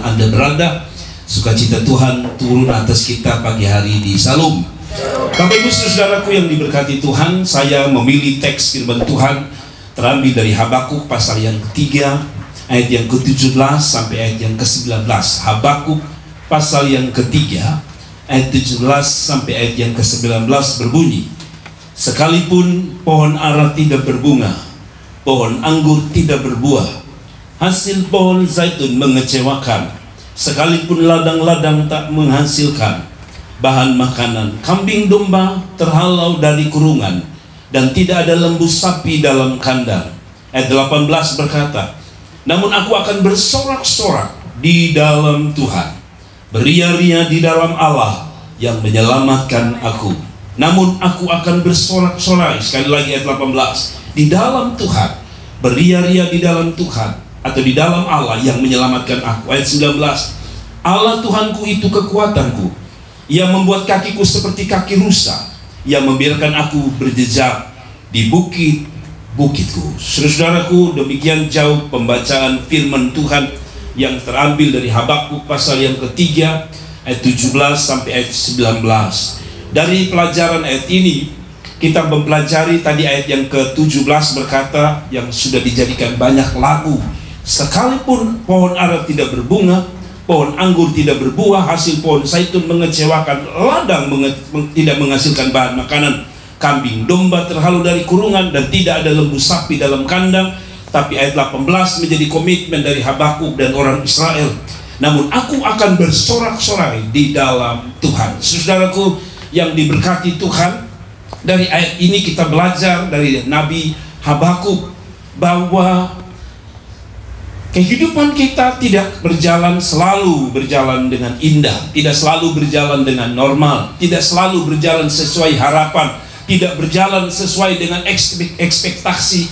Anda berada, sukacita Tuhan turun atas kita pagi hari di Salum. Bapak Ibu saudaraku yang diberkati Tuhan, saya memilih teks firman Tuhan terambil dari Habakuk pasal yang ketiga, ayat yang ke-17 sampai ayat yang ke-19. Habakuk pasal yang ketiga, ayat 17 sampai ayat yang ke-19 berbunyi, sekalipun pohon ara tidak berbunga, pohon anggur tidak berbuah, hasil pohon zaitun mengecewakan, sekalipun ladang-ladang tak menghasilkan bahan makanan, kambing domba terhalau dari kurungan, dan tidak ada lembu sapi dalam kandang. Ayat 18 berkata, namun aku akan bersorak-sorak di dalam Tuhan, beria-ria di dalam Allah yang menyelamatkan aku. Namun aku akan bersorak-sorai, sekali lagi ayat 18, di dalam Tuhan, beria-ria di dalam Tuhan, atau di dalam Allah yang menyelamatkan aku. Ayat 19, Allah Tuhanku itu kekuatanku, Ia membuat kakiku seperti kaki rusa, Ia membiarkan aku berjejak di bukit-bukitku. Saudaraku, demikian jauh pembacaan firman Tuhan yang terambil dari Habakuk pasal yang ketiga, ayat 17 sampai ayat 19. Dari pelajaran ayat ini, kita mempelajari tadi ayat yang ke-17 berkata, yang sudah dijadikan banyak lagu, sekalipun pohon ara tidak berbunga, pohon anggur tidak berbuah, hasil pohon zaitun mengecewakan, ladang tidak menghasilkan bahan makanan, kambing domba terhalau dari kurungan, dan tidak ada lembu sapi dalam kandang. Tapi ayat 18 menjadi komitmen dari Habakuk dan orang Israel. Namun aku akan bersorak-sorai di dalam Tuhan. Saudaraku yang diberkati Tuhan, dari ayat ini kita belajar dari Nabi Habakuk bahwa kehidupan kita tidak selalu berjalan dengan indah, tidak selalu berjalan dengan normal, tidak selalu berjalan sesuai harapan, tidak berjalan sesuai dengan ekspektasi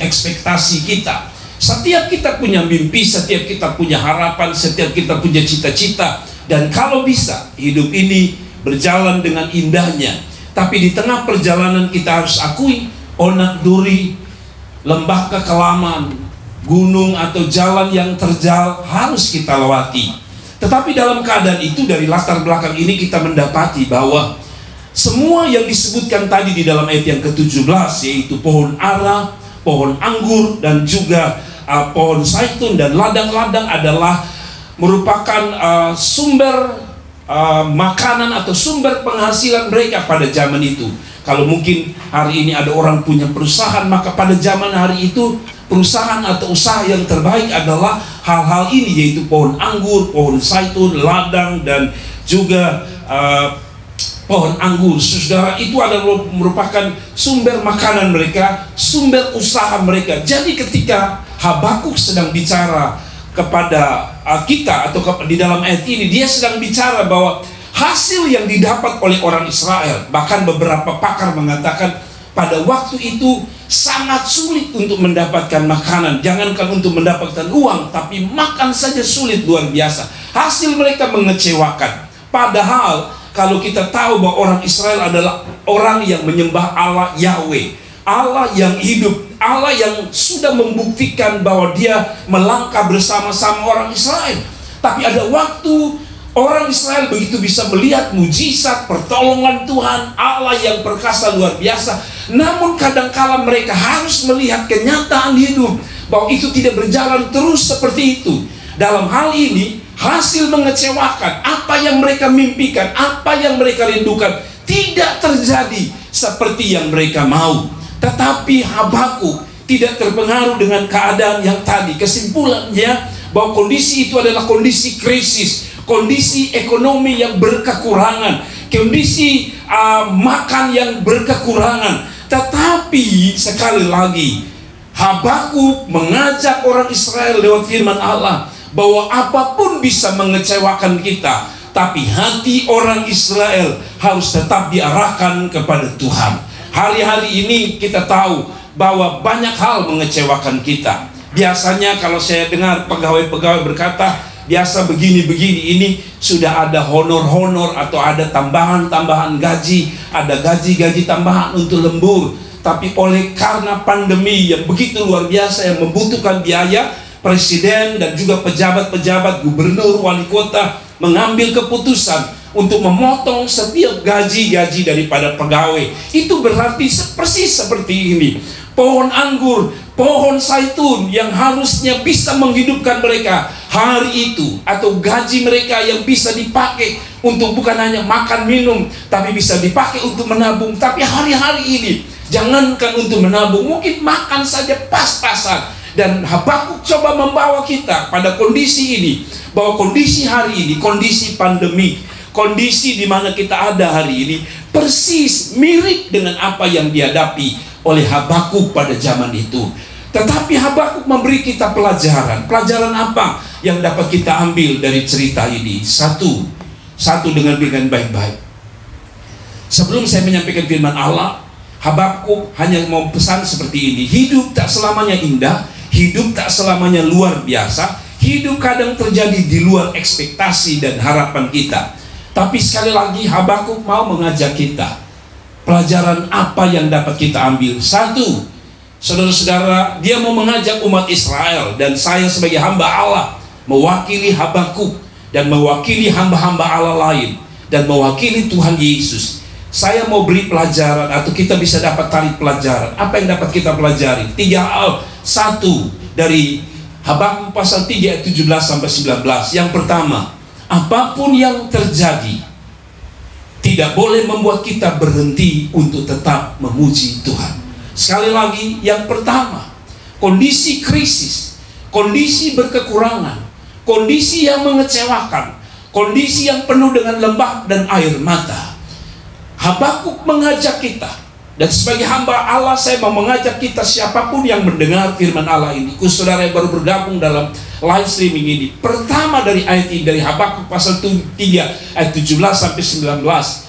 kita. Setiap kita punya mimpi, setiap kita punya harapan, setiap kita punya cita-cita, dan kalau bisa hidup ini berjalan dengan indahnya. Tapi di tengah perjalanan kita harus akui, onak duri, lembah kekelaman, gunung atau jalan yang terjal harus kita lewati. Tetapi dalam keadaan itu, dari latar belakang ini kita mendapati bahwa semua yang disebutkan tadi di dalam ayat yang ke-17, yaitu pohon ara, pohon anggur, dan juga pohon zaitun dan ladang-ladang adalah merupakan sumber makanan atau sumber penghasilan mereka pada zaman itu. Kalau mungkin hari ini ada orang punya perusahaan, maka pada zaman hari itu perusahaan atau usaha yang terbaik adalah hal-hal ini, yaitu pohon anggur, pohon zaitun, ladang, dan juga pohon anggur. Saudara, itu adalah merupakan sumber makanan mereka, sumber usaha mereka. Jadi ketika Habakuk sedang bicara kepada kita, atau di dalam ayat ini dia sedang bicara bahwa hasil yang didapat oleh orang Israel, bahkan beberapa pakar mengatakan pada waktu itu sangat sulit untuk mendapatkan makanan. Jangankan untuk mendapatkan uang, tapi makan saja sulit luar biasa. Hasil mereka mengecewakan. Padahal kalau kita tahu bahwa orang Israel adalah orang yang menyembah Allah Yahweh, Allah yang hidup, Allah yang sudah membuktikan bahwa dia melangkah bersama-sama orang Israel. Tapi ada waktu orang Israel begitu bisa melihat mujizat, pertolongan Tuhan, Allah yang perkasa luar biasa. Namun kadangkala mereka harus melihat kenyataan hidup bahwa itu tidak berjalan terus seperti itu. Dalam hal ini, hasil mengecewakan. Apa yang mereka mimpikan, apa yang mereka rindukan tidak terjadi seperti yang mereka mau. Tetapi Habakuk tidak terpengaruh dengan keadaan yang tadi. Kesimpulannya bahwa kondisi itu adalah kondisi krisis, kondisi ekonomi yang berkekurangan, kondisi makan yang berkekurangan. Tetapi sekali lagi Habakuk mengajak orang Israel lewat firman Allah bahwa apapun bisa mengecewakan kita, tapi hati orang Israel harus tetap diarahkan kepada Tuhan. Hari-hari ini kita tahu bahwa banyak hal mengecewakan kita. Biasanya kalau saya dengar pegawai-pegawai berkata, biasa begini-begini, ini sudah ada honor-honor atau ada tambahan-tambahan gaji, ada gaji-gaji tambahan untuk lembur. Tapi oleh karena pandemi yang begitu luar biasa yang membutuhkan biaya, presiden dan juga pejabat-pejabat, gubernur, wali kota mengambil keputusan untuk memotong setiap gaji-gaji daripada pegawai. Itu berarti persis seperti ini. Pohon anggur, pohon zaitun yang harusnya bisa menghidupkan mereka hari itu, atau gaji mereka yang bisa dipakai untuk bukan hanya makan minum, tapi bisa dipakai untuk menabung. Tapi hari-hari ini jangankan untuk menabung, mungkin makan saja pas-pasan. Dan Habakuk coba membawa kita pada kondisi ini, bahwa kondisi hari ini, kondisi pandemi, kondisi di mana kita ada hari ini, persis mirip dengan apa yang dihadapi oleh Habakuk pada zaman itu. Tetapi Habakuk memberi kita pelajaran. Pelajaran apa yang dapat kita ambil dari cerita ini? Satu dengan baik-baik. Sebelum saya menyampaikan firman Allah, Habakuk hanya mau pesan seperti ini: hidup tak selamanya indah, hidup tak selamanya luar biasa, hidup kadang terjadi di luar ekspektasi dan harapan kita. Tapi sekali lagi Habakuk mau mengajak kita, pelajaran apa yang dapat kita ambil? Satu, saudara-saudara, dia mau mengajak umat Israel, dan saya sebagai hamba Allah mewakili Habakuk dan mewakili hamba-hamba Allah lain dan mewakili Tuhan Yesus. Saya mau beri pelajaran, atau kita bisa dapat tarik pelajaran. Apa yang dapat kita pelajari? 3 hal. Satu, dari Habakuk pasal 3 ayat 17 sampai 19. Yang pertama, apapun yang terjadi tidak boleh membuat kita berhenti untuk tetap memuji Tuhan. Sekali lagi, yang pertama, kondisi krisis, kondisi berkekurangan, kondisi yang mengecewakan, kondisi yang penuh dengan lembah dan air mata, Habakuk mengajak kita, dan sebagai hamba Allah saya mau mengajak kita, siapapun yang mendengar firman Allah ini, khusus saudara yang baru bergabung dalam live streaming ini. Pertama dari ayat ini, dari Habakuk pasal 3 ayat 17 sampai 19.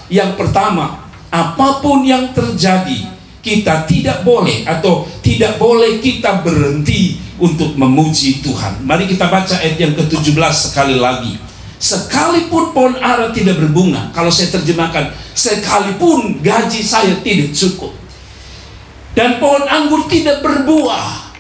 Yang pertama, apapun yang terjadi, kita tidak boleh, atau tidak boleh kita berhenti untuk memuji Tuhan. Mari kita baca ayat yang ke-17 sekali lagi. Sekalipun pohon ara tidak berbunga, kalau saya terjemahkan, sekalipun gaji saya tidak cukup, dan pohon anggur tidak berbuah,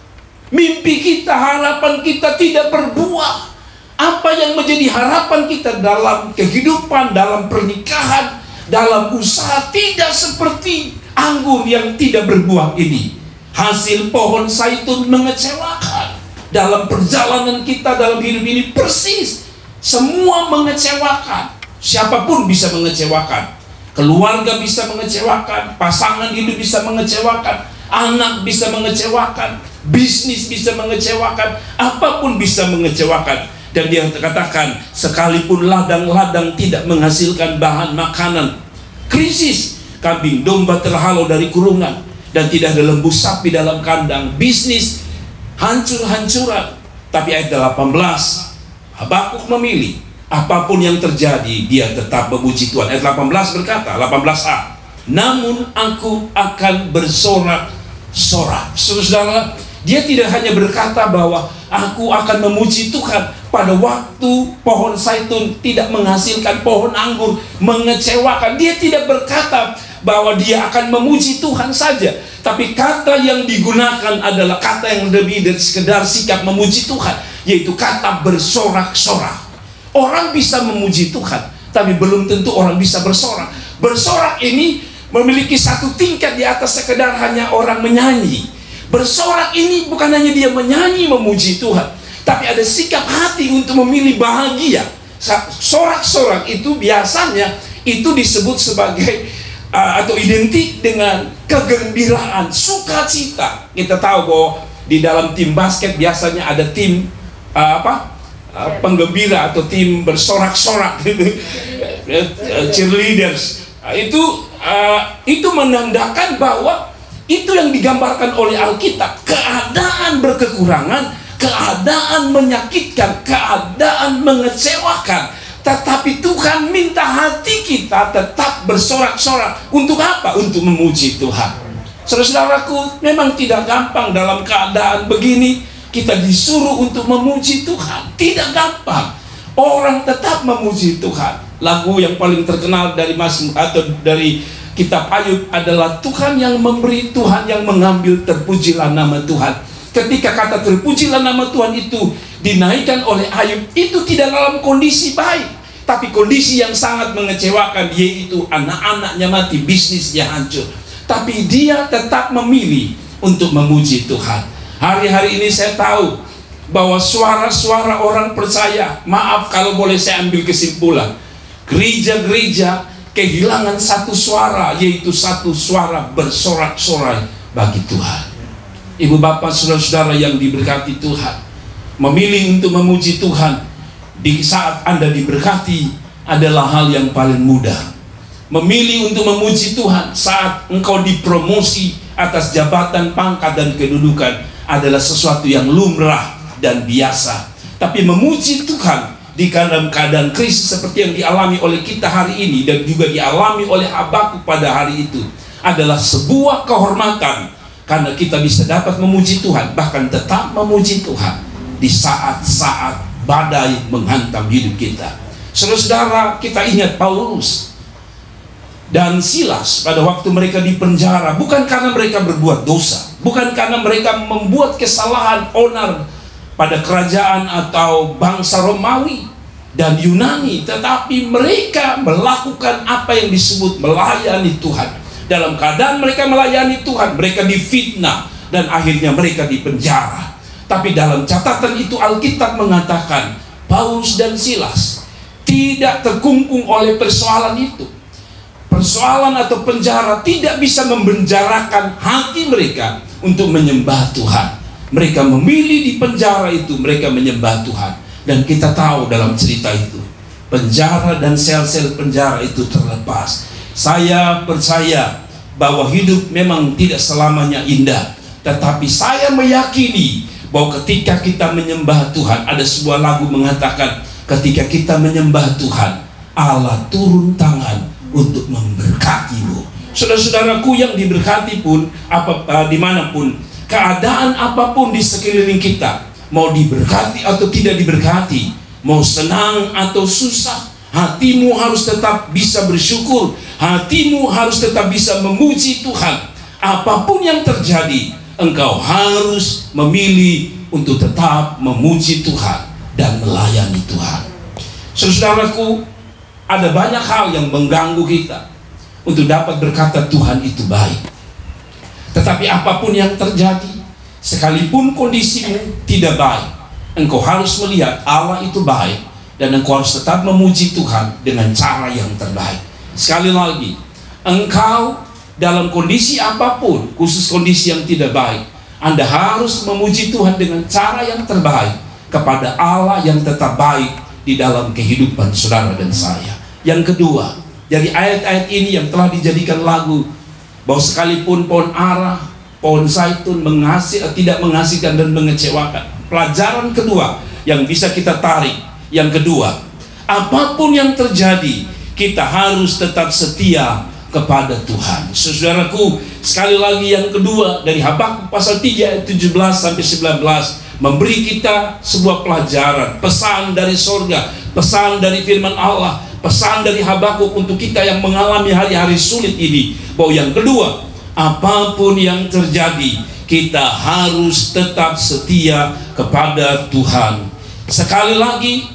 mimpi kita, harapan kita tidak berbuah. Apa yang menjadi harapan kita dalam kehidupan, dalam pernikahan, dalam usaha, tidak seperti anggur yang tidak berbuah ini. Hasil pohon zaitun mengecewakan. Dalam perjalanan kita dalam hidup ini persis, semua mengecewakan. Siapapun bisa mengecewakan. Keluarga bisa mengecewakan, pasangan hidup bisa mengecewakan, anak bisa mengecewakan, bisnis bisa mengecewakan, apapun bisa mengecewakan. Dan dia katakan, sekalipun ladang-ladang tidak menghasilkan bahan makanan, krisis, kambing domba terhalau dari kurungan, dan tidak ada lembu sapi dalam kandang, bisnis hancur-hancuran. Tapi ayat 18, Habakuk memilih, apapun yang terjadi, dia tetap memuji Tuhan. Ayat 18 berkata, 18a, namun aku akan bersorak-sorak. Saudara, dia tidak hanya berkata bahwa aku akan memuji Tuhan pada waktu pohon zaitun tidak menghasilkan pohon anggur, mengecewakan. Dia tidak berkata bahwa dia akan memuji Tuhan saja, tapi kata yang digunakan adalah kata yang lebih dari sekedar sikap memuji Tuhan, yaitu kata bersorak-sorak. Orang bisa memuji Tuhan, tapi belum tentu orang bisa bersorak. Bersorak ini memiliki satu tingkat di atas sekedar hanya orang menyanyi. Bersorak ini bukan hanya dia menyanyi memuji Tuhan, tapi ada sikap hati untuk memilih bahagia. Sorak-sorak itu biasanya itu disebut sebagai atau identik dengan kegembiraan, sukacita. Kita tahu bahwa di dalam tim basket biasanya ada tim penggembira atau tim bersorak-sorak, cheerleaders. Itu menandakan bahwa itu yang digambarkan oleh Alkitab, keadaan berkekurangan, keadaan menyakitkan, keadaan mengecewakan, tetapi Tuhan minta hati kita tetap bersorak-sorak. Untuk apa? Untuk memuji Tuhan. Saudara-saudaraku, memang tidak gampang dalam keadaan begini kita disuruh untuk memuji Tuhan. Tidak gampang. Orang tetap memuji Tuhan. Lagu yang paling terkenal dari dari kitab Ayub adalah Tuhan yang memberi, Tuhan yang mengambil, terpujilah nama Tuhan. Ketika kata terpujilah nama Tuhan itu dinaikkan oleh Ayub, itu tidak dalam kondisi baik, tapi kondisi yang sangat mengecewakan, yaitu anak-anaknya mati, bisnisnya hancur. Tapi dia tetap memilih untuk memuji Tuhan. Hari-hari ini saya tahu bahwa suara-suara orang percaya, maaf kalau boleh saya ambil kesimpulan, gereja-gereja kehilangan satu suara, yaitu satu suara bersorak-sorai bagi Tuhan. Ibu bapak saudara-saudara yang diberkati Tuhan, memilih untuk memuji Tuhan di saat Anda diberkati adalah hal yang paling mudah. Memilih untuk memuji Tuhan saat engkau dipromosi atas jabatan, pangkat, dan kedudukan adalah sesuatu yang lumrah dan biasa. Tapi memuji Tuhan di dalam keadaan krisis seperti yang dialami oleh kita hari ini dan juga dialami oleh Habakuk pada hari itu adalah sebuah kehormatan, karena kita bisa dapat memuji Tuhan, bahkan tetap memuji Tuhan di saat-saat badai menghantam hidup kita. Saudara-saudara, kita ingat Paulus dan Silas pada waktu mereka di penjara, bukan karena mereka berbuat dosa, bukan karena mereka membuat kesalahan onar pada kerajaan atau bangsa Romawi dan Yunani, tetapi mereka melakukan apa yang disebut melayani Tuhan. Dalam keadaan mereka melayani Tuhan, mereka difitnah dan akhirnya mereka dipenjara. Tapi dalam catatan itu Alkitab mengatakan Paulus dan Silas tidak terkungkung oleh persoalan itu. Persoalan atau penjara tidak bisa membenjarakan hati mereka untuk menyembah Tuhan. Mereka memilih di penjara itu, mereka menyembah Tuhan. Dan kita tahu dalam cerita itu, penjara dan sel-sel penjara itu terlepas. Saya percaya bahwa hidup memang tidak selamanya indah, tetapi saya meyakini bahwa ketika kita menyembah Tuhan, ada sebuah lagu mengatakan, ketika kita menyembah Tuhan, Allah turun tangan untuk memberkatimu. Saudara-saudaraku yang diberkati pun, dimanapun, keadaan apapun di sekeliling kita, mau diberkati atau tidak diberkati, mau senang atau susah, hatimu harus tetap bisa bersyukur. Hatimu harus tetap bisa memuji Tuhan. Apapun yang terjadi, engkau harus memilih untuk tetap memuji Tuhan dan melayani Tuhan. Saudaraku, ada banyak hal yang mengganggu kita untuk dapat berkata Tuhan itu baik. Tetapi apapun yang terjadi, sekalipun kondisimu tidak baik, engkau harus melihat Allah itu baik, dan engkau harus tetap memuji Tuhan dengan cara yang terbaik. Sekali lagi, engkau dalam kondisi apapun, khusus kondisi yang tidak baik, Anda harus memuji Tuhan dengan cara yang terbaik kepada Allah yang tetap baik di dalam kehidupan saudara dan saya. Yang kedua, dari ayat-ayat ini yang telah dijadikan lagu, bahwa sekalipun pohon ara, pohon zaitun tidak menghasilkan dan mengecewakan. Pelajaran kedua yang bisa kita tarik, yang kedua, apapun yang terjadi, kita harus tetap setia kepada Tuhan. Saudaraku, sekali lagi yang kedua dari Habakuk pasal 3 ayat 17 sampai 19 memberi kita sebuah pelajaran, pesan dari sorga, pesan dari firman Allah, pesan dari Habakuk untuk kita yang mengalami hari-hari sulit ini, bahwa yang kedua, apapun yang terjadi, kita harus tetap setia kepada Tuhan. Sekali lagi,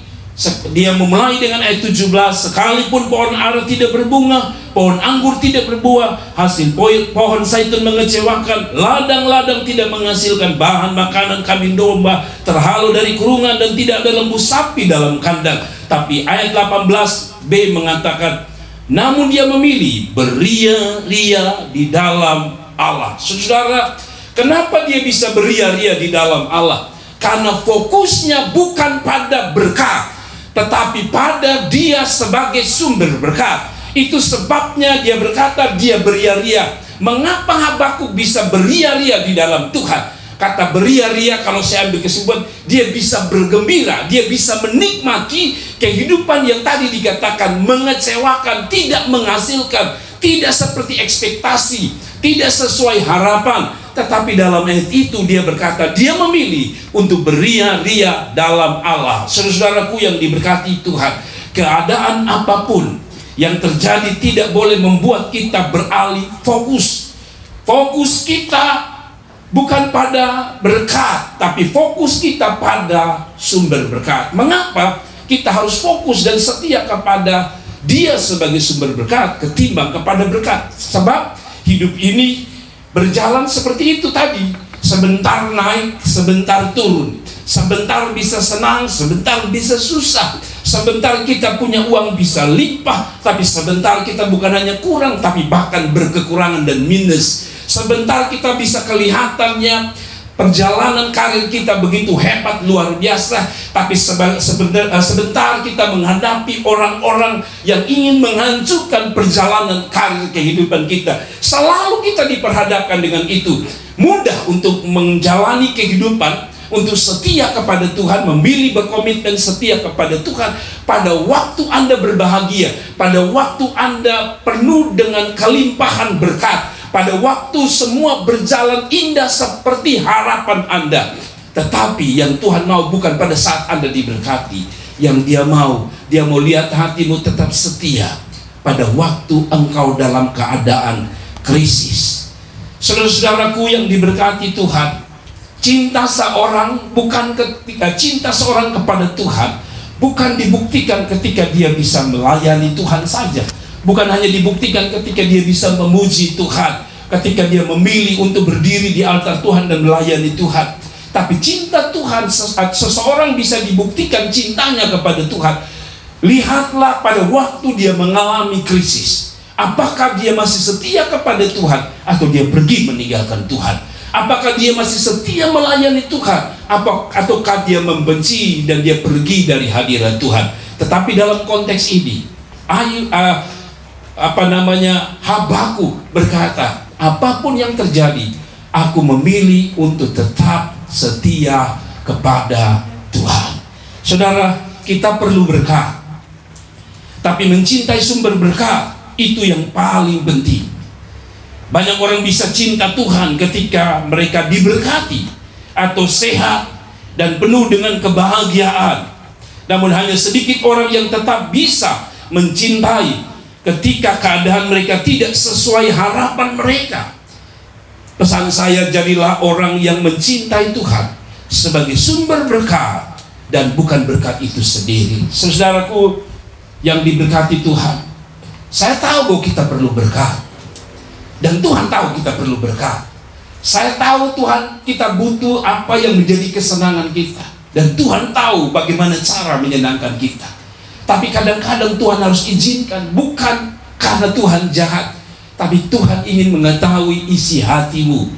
dia memulai dengan ayat 17, sekalipun pohon ara tidak berbunga, pohon anggur tidak berbuah, hasil pohon zaitun mengecewakan, ladang-ladang tidak menghasilkan bahan makanan kambing domba, terhalau dari kurungan dan tidak ada lembu sapi dalam kandang. Tapi ayat 18b mengatakan, namun dia memilih beria-ria di dalam Allah. Saudara, kenapa dia bisa beria-ria di dalam Allah? Karena fokusnya bukan pada berkat, tetapi pada dia sebagai sumber berkat. Itu sebabnya dia berkata dia beria-ria. Mengapa Habakuk bisa beria-ria di dalam Tuhan? Kata beria-ria, kalau saya ambil kesimpulan, dia bisa bergembira, dia bisa menikmati kehidupan yang tadi dikatakan mengecewakan, tidak menghasilkan, tidak seperti ekspektasi, tidak sesuai harapan. Tetapi dalam ayat itu dia berkata, dia memilih untuk beria-ria dalam Allah. Saudaraku yang diberkati Tuhan, keadaan apapun yang terjadi tidak boleh membuat kita beralih fokus. Fokus kita bukan pada berkat, tapi fokus kita pada sumber berkat. Mengapa kita harus fokus dan setia kepada Dia sebagai sumber berkat ketimbang kepada berkat? Sebab hidup ini berjalan seperti itu tadi, sebentar naik, sebentar turun, sebentar bisa senang, sebentar bisa susah, sebentar kita punya uang bisa limpah, tapi sebentar kita bukan hanya kurang, tapi bahkan berkekurangan dan minus. Sebentar kita bisa kelihatannya perjalanan karir kita begitu hebat, luar biasa, tapi sebentar kita menghadapi orang-orang yang ingin menghancurkan perjalanan karir kehidupan kita. Selalu kita diperhadapkan dengan itu. Mudah untuk menjalani kehidupan, untuk setia kepada Tuhan, memilih berkomitmen setia kepada Tuhan pada waktu Anda berbahagia, pada waktu Anda penuh dengan kelimpahan berkat, pada waktu semua berjalan indah seperti harapan Anda. Tetapi yang Tuhan mau bukan pada saat Anda diberkati. Yang Dia mau lihat hatimu tetap setia pada waktu engkau dalam keadaan krisis. Saudara-saudaraku yang diberkati Tuhan, cinta seorang kepada Tuhan bukan dibuktikan ketika dia bisa melayani Tuhan saja, bukan hanya dibuktikan ketika dia bisa memuji Tuhan, ketika dia memilih untuk berdiri di altar Tuhan dan melayani Tuhan. Tapi cinta Tuhan, seseorang bisa dibuktikan cintanya kepada Tuhan. Lihatlah pada waktu dia mengalami krisis, apakah dia masih setia kepada Tuhan atau dia pergi meninggalkan Tuhan? Apakah dia masih setia melayani Tuhan, ataukah dia membenci dan dia pergi dari hadirat Tuhan? Tetapi dalam konteks ini, Habakuk berkata, apapun yang terjadi, aku memilih untuk tetap setia kepada Tuhan. Saudara, kita perlu berkat, tapi mencintai sumber berkat itu yang paling penting. Banyak orang bisa cinta Tuhan ketika mereka diberkati atau sehat dan penuh dengan kebahagiaan. Namun hanya sedikit orang yang tetap bisa mencintai ketika keadaan mereka tidak sesuai harapan mereka. Pesan saya, jadilah orang yang mencintai Tuhan sebagai sumber berkat dan bukan berkat itu sendiri. Saudaraku yang diberkati Tuhan, saya tahu bahwa kita perlu berkat. Dan Tuhan tahu kita perlu berkat. Saya tahu Tuhan kita butuh apa yang menjadi kesenangan kita. Dan Tuhan tahu bagaimana cara menyenangkan kita. Tapi kadang-kadang Tuhan harus izinkan, bukan karena Tuhan jahat, tapi Tuhan ingin mengetahui isi hatimu.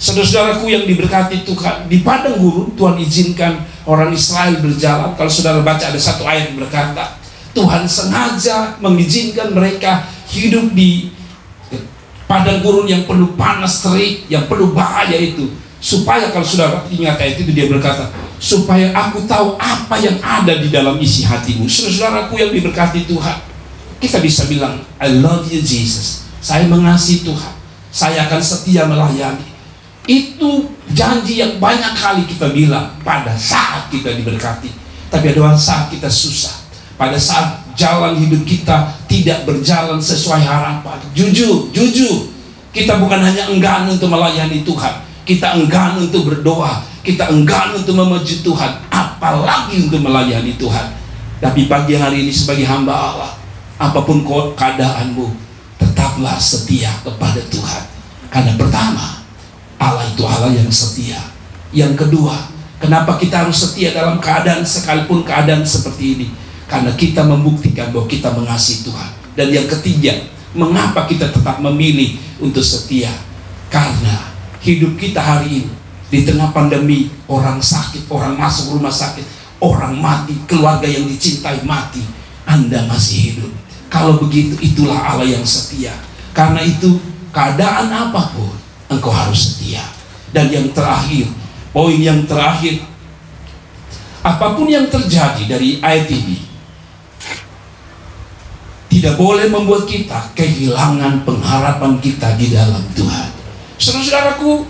Saudara-saudaraku yang diberkati Tuhan, di padang gurun Tuhan izinkan orang Israel berjalan. Kalau saudara baca ada satu ayat yang berkata, Tuhan sengaja mengizinkan mereka hidup di padang gurun yang penuh panas terik, yang penuh bahaya itu, supaya kalau saudara ingat ayat itu, dia berkata, supaya aku tahu apa yang ada di dalam isi hatimu. Saudaraku yang diberkati Tuhan, kita bisa bilang, I love you Jesus, saya mengasihi Tuhan, saya akan setia melayani. Itu janji yang banyak kali kita bilang pada saat kita diberkati. Tapi ada saat kita susah, pada saat jalan hidup kita tidak berjalan sesuai harapan. Jujur, kita bukan hanya enggan untuk melayani Tuhan, kita enggan untuk berdoa, kita enggan untuk memuji Tuhan, apalagi untuk melayani Tuhan. Tapi pagi hari ini sebagai hamba Allah, apapun keadaanmu, tetaplah setia kepada Tuhan. Karena pertama, Allah itu Allah yang setia. Yang kedua, kenapa kita harus setia dalam keadaan sekalipun keadaan seperti ini? Karena kita membuktikan bahwa kita mengasihi Tuhan. Dan yang ketiga, mengapa kita tetap memilih untuk setia? Karena hidup kita hari ini, di tengah pandemi, orang sakit, orang masuk rumah sakit, orang mati, keluarga yang dicintai mati, Anda masih hidup. Kalau begitu, itulah Allah yang setia. Karena itu, keadaan apapun, engkau harus setia. Dan yang terakhir, poin yang terakhir, apapun yang terjadi dari ayat ini, tidak boleh membuat kita kehilangan pengharapan kita di dalam Tuhan. Saudara-saudaraku,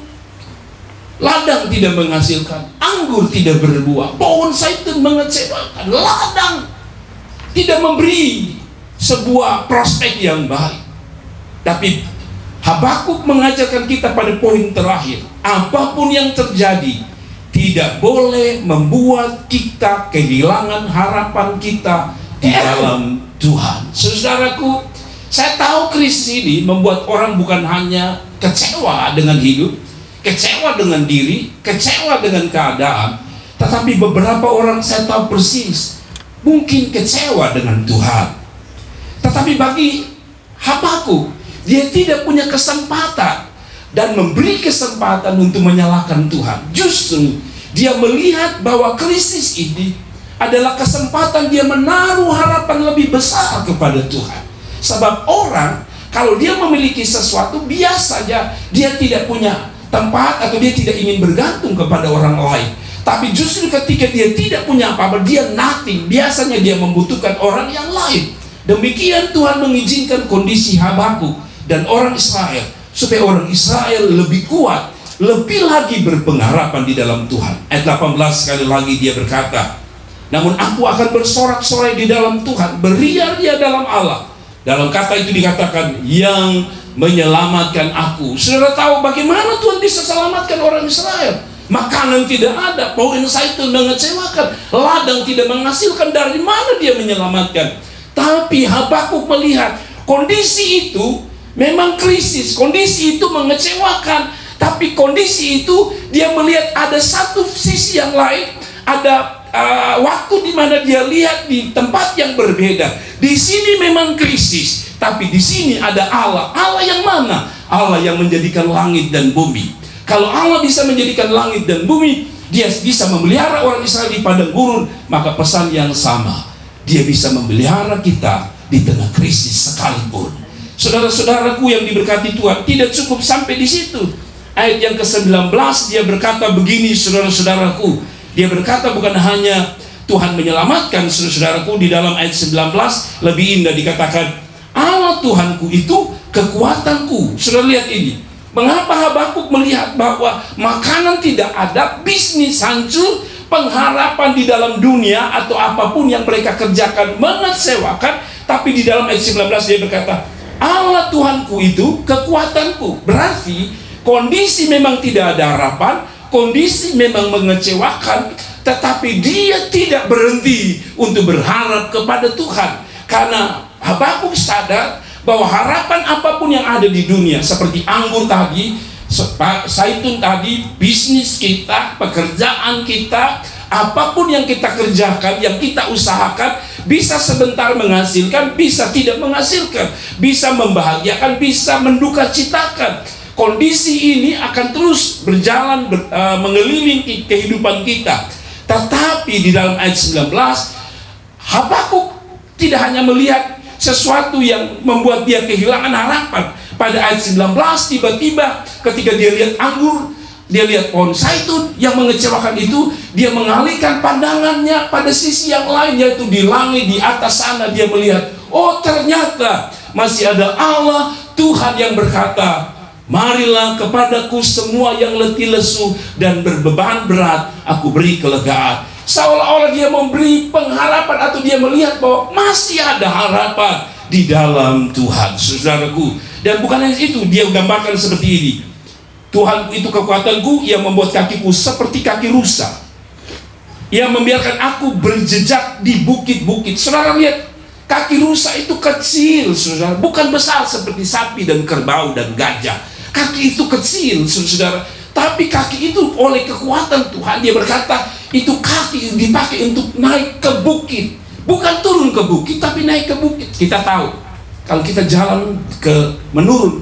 ladang tidak menghasilkan, anggur tidak berbuah, pohon zaitun mengecewakan, ladang tidak memberi sebuah prospek yang baik. Tapi Habakuk mengajarkan kita pada poin terakhir, apapun yang terjadi tidak boleh membuat kita kehilangan harapan kita di dalam Tuhan. Saudaraku, saya tahu krisis ini membuat orang bukan hanya kecewa dengan hidup, kecewa dengan diri, kecewa dengan keadaan, tetapi beberapa orang saya tahu persis mungkin kecewa dengan Tuhan. Tetapi bagi Habakuk, dia tidak punya kesempatan dan memberi kesempatan untuk menyalahkan Tuhan. Justru dia melihat bahwa krisis ini adalah kesempatan dia menaruh harapan lebih besar kepada Tuhan. Sebab orang, kalau dia memiliki sesuatu, biasanya dia tidak punya tempat atau dia tidak ingin bergantung kepada orang lain. Tapi justru ketika dia tidak punya apa-apa, dia nothing, biasanya dia membutuhkan orang yang lain. Demikian Tuhan mengizinkan kondisi Habakuk dan orang Israel, supaya orang Israel lebih kuat, lebih lagi berpengharapan di dalam Tuhan. Ayat 18 sekali lagi dia berkata, namun aku akan bersorak-sorai di dalam Tuhan, beria-ria dalam Allah. Dalam kata itu dikatakan yang menyelamatkan aku. Saudara tahu bagaimana Tuhan bisa selamatkan orang Israel? Makanan tidak ada, pohon zaitun mengecewakan, ladang tidak menghasilkan, dari mana dia menyelamatkan? Tapi Habakuk melihat kondisi itu memang krisis, kondisi itu mengecewakan, tapi kondisi itu dia melihat ada satu sisi yang lain, ada waktu di mana dia lihat di tempat yang berbeda. Di sini memang krisis, tapi di sini ada Allah. Allah yang mana? Allah yang menjadikan langit dan bumi. Kalau Allah bisa menjadikan langit dan bumi, dia bisa memelihara orang Israel di padang gurun, maka pesan yang sama, dia bisa memelihara kita di tengah krisis sekalipun. Saudara-saudaraku yang diberkati Tuhan, tidak cukup sampai di situ. Ayat yang ke-19 dia berkata begini, saudara-saudaraku. Dia berkata bukan hanya Tuhan menyelamatkan, saudara-saudaraku, di dalam ayat 19 lebih indah dikatakan, Allah Tuhanku itu kekuatanku. Saudara lihat ini. Mengapa Habakuk melihat bahwa makanan tidak ada, bisnis hancur, pengharapan di dalam dunia atau apapun yang mereka kerjakan mengecewakan, tapi di dalam ayat 19 dia berkata, Allah Tuhanku itu kekuatanku. Berarti kondisi memang tidak ada harapan, kondisi memang mengecewakan, tetapi dia tidak berhenti untuk berharap kepada Tuhan. Karena Habakuk sadar bahwa harapan apapun yang ada di dunia, seperti anggur tadi, zaitun tadi, bisnis kita, pekerjaan kita, apapun yang kita kerjakan, yang kita usahakan, bisa sebentar menghasilkan, bisa tidak menghasilkan, bisa membahagiakan, bisa mendukacitakan. Kondisi ini akan terus berjalan mengelilingi kehidupan kita. Tetapi di dalam ayat 19, Habakuk tidak hanya melihat sesuatu yang membuat dia kehilangan harapan. Pada ayat 19 tiba-tiba ketika dia lihat anggur, dia lihat pohon zaitun yang mengecewakan itu, dia mengalihkan pandangannya pada sisi yang lain, yaitu di langit di atas sana. Dia melihat, oh ternyata masih ada Allah Tuhan yang berkata, marilah kepadaku semua yang letih lesu dan berbeban berat, aku beri kelegaan. Seolah-olah dia memberi pengharapan atau dia melihat bahwa masih ada harapan di dalam Tuhan, saudaraku. Dan bukan hanya itu, dia gambarkan seperti ini. Tuhanku itu kekuatanku, yang membuat kakiku seperti kaki rusa, yang membiarkan aku berjejak di bukit-bukit. Saudara lihat, kaki rusa itu kecil, saudara, bukan besar seperti sapi dan kerbau dan gajah. Kaki itu kecil, saudara, tapi kaki itu oleh kekuatan Tuhan, dia berkata, itu kaki dipakai untuk naik ke bukit. Bukan turun ke bukit, tapi naik ke bukit. Kita tahu, kalau kita jalan ke menurun,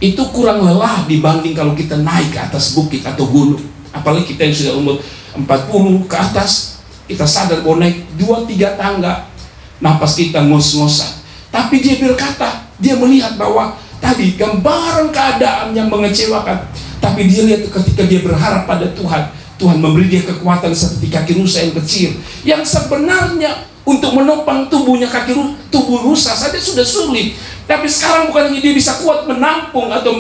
itu kurang lelah dibanding kalau kita naik ke atas bukit atau gunung. Apalagi kita yang sudah umur 40 ke atas, kita sadar bahwa naik 2-3 tangga, napas kita ngos-ngosan. Tapi dia berkata, dia melihat bahwa tadi gambaran keadaan yang mengecewakan, tapi dia lihat ketika dia berharap pada Tuhan, Tuhan memberi dia kekuatan seperti kaki rusa yang kecil, yang sebenarnya untuk menopang tubuhnya tubuh rusa saja sudah sulit. Tapi sekarang bukan hanya dia bisa kuat menampung atau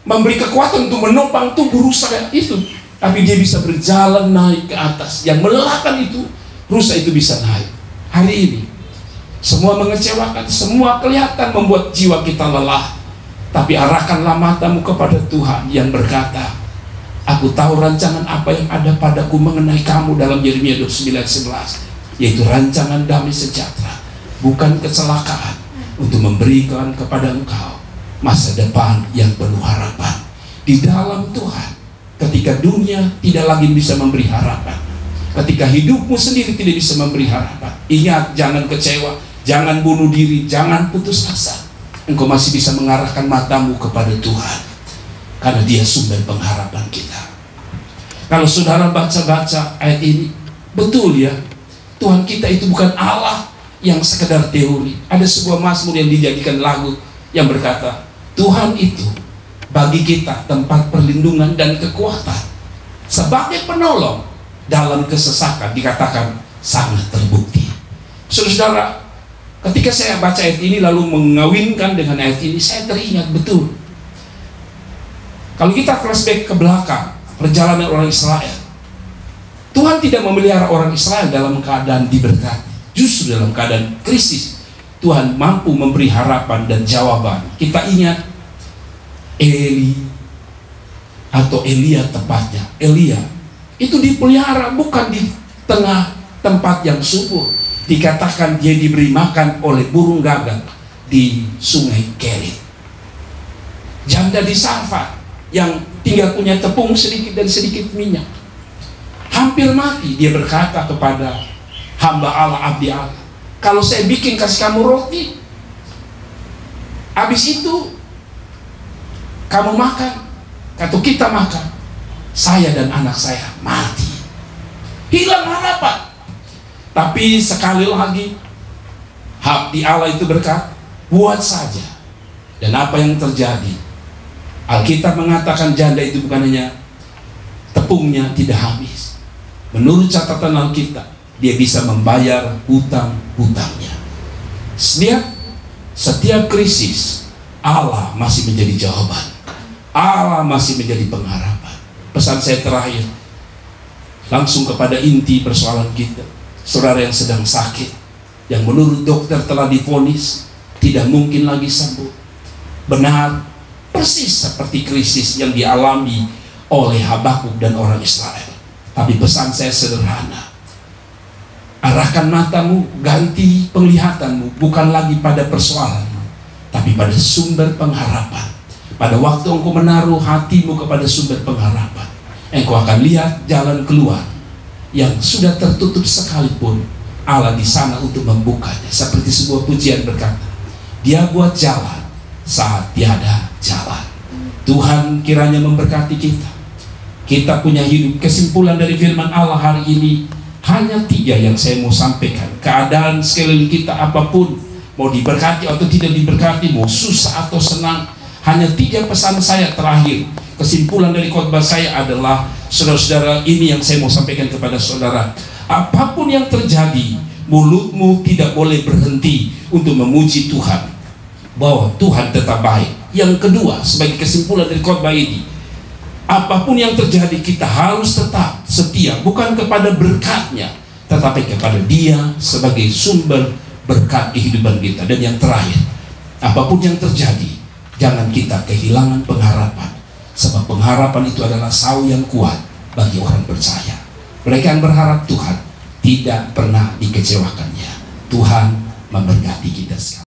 memberi kekuatan untuk menopang tubuh rusa itu, tapi dia bisa berjalan naik ke atas. Yang melelahkan itu, rusa itu bisa naik. Hari ini semua mengecewakan, semua kelihatan membuat jiwa kita lelah. Tapi arahkanlah matamu kepada Tuhan yang berkata, aku tahu rancangan apa yang ada padaku mengenai kamu, dalam Yeremia 29:11, yaitu rancangan damai sejahtera, bukan kecelakaan, untuk memberikan kepada engkau masa depan yang penuh harapan. Di dalam Tuhan, ketika dunia tidak lagi bisa memberi harapan, ketika hidupmu sendiri tidak bisa memberi harapan, ingat, jangan kecewa, jangan bunuh diri, jangan putus asa. Engkau masih bisa mengarahkan matamu kepada Tuhan, karena Dia sumber pengharapan kita. Kalau saudara baca-baca ayat ini, betul ya, Tuhan kita itu bukan Allah yang sekedar teori. Ada sebuah mazmur yang dijadikan lagu yang berkata, Tuhan itu bagi kita tempat perlindungan dan kekuatan, sebagai penolong dalam kesesakan, dikatakan sangat terbukti. Saudara, ketika saya baca ayat ini lalu mengawinkan dengan ayat ini, saya teringat betul. Kalau kita flashback ke belakang perjalanan orang Israel, Tuhan tidak memelihara orang Israel dalam keadaan diberkati. Justru dalam keadaan krisis, Tuhan mampu memberi harapan dan jawaban. Kita ingat Eli, atau Elia tepatnya, Elia itu dipelihara bukan di tengah tempat yang subur. Dikatakan dia diberi makan oleh burung gagak di sungai Kerit. Janda di Sarfat yang tinggal punya tepung sedikit dan sedikit minyak, hampir mati. Dia berkata kepada hamba Allah, abdi Allah, kalau saya bikin kasih kamu roti, habis itu kamu makan, atau kita makan, saya dan anak saya mati. Hilang harapan. Tapi sekali lagi abdi Allah itu berkata, buat saja. Dan apa yang terjadi? Alkitab mengatakan janda itu bukan hanya tepungnya tidak habis. Menurut catatan Alkitab, dia bisa membayar hutang-hutangnya. Setiap krisis, Allah masih menjadi jawaban. Allah masih menjadi pengharapan. Pesan saya terakhir, langsung kepada inti persoalan kita. Saudara yang sedang sakit, yang menurut dokter telah divonis tidak mungkin lagi sembuh. Benar, persis seperti krisis yang dialami oleh Habakuk dan orang Israel. Tapi pesan saya sederhana, arahkan matamu, ganti penglihatanmu, bukan lagi pada persoalanmu, tapi pada sumber pengharapan. Pada waktu engkau menaruh hatimu kepada sumber pengharapan, engkau akan lihat jalan keluar yang sudah tertutup sekalipun, Allah di sana untuk membukanya. Seperti sebuah pujian berkata, Dia buat jalan saat tiada jalan. Tuhan kiranya memberkati kita. Kita punya hidup. Kesimpulan dari firman Allah hari ini hanya 3 yang saya mau sampaikan. Keadaan sekeliling kita apapun, mau diberkati atau tidak diberkati, mau susah atau senang, hanya 3 pesan saya terakhir. Kesimpulan dari khotbah saya adalah, saudara-saudara, ini yang saya mau sampaikan kepada saudara. Apapun yang terjadi, mulutmu tidak boleh berhenti untuk memuji Tuhan, bahwa Tuhan tetap baik. Yang kedua, sebagai kesimpulan dari khotbah ini, apapun yang terjadi, kita harus tetap setia, bukan kepada berkatnya, tetapi kepada Dia sebagai sumber berkat kehidupan kita. Dan yang terakhir, apapun yang terjadi, jangan kita kehilangan pengharapan, sebab pengharapan itu adalah sau yang kuat bagi orang percaya. Mereka yang berharap Tuhan tidak pernah dikecewakannya. Tuhan memberkati kita sekalian.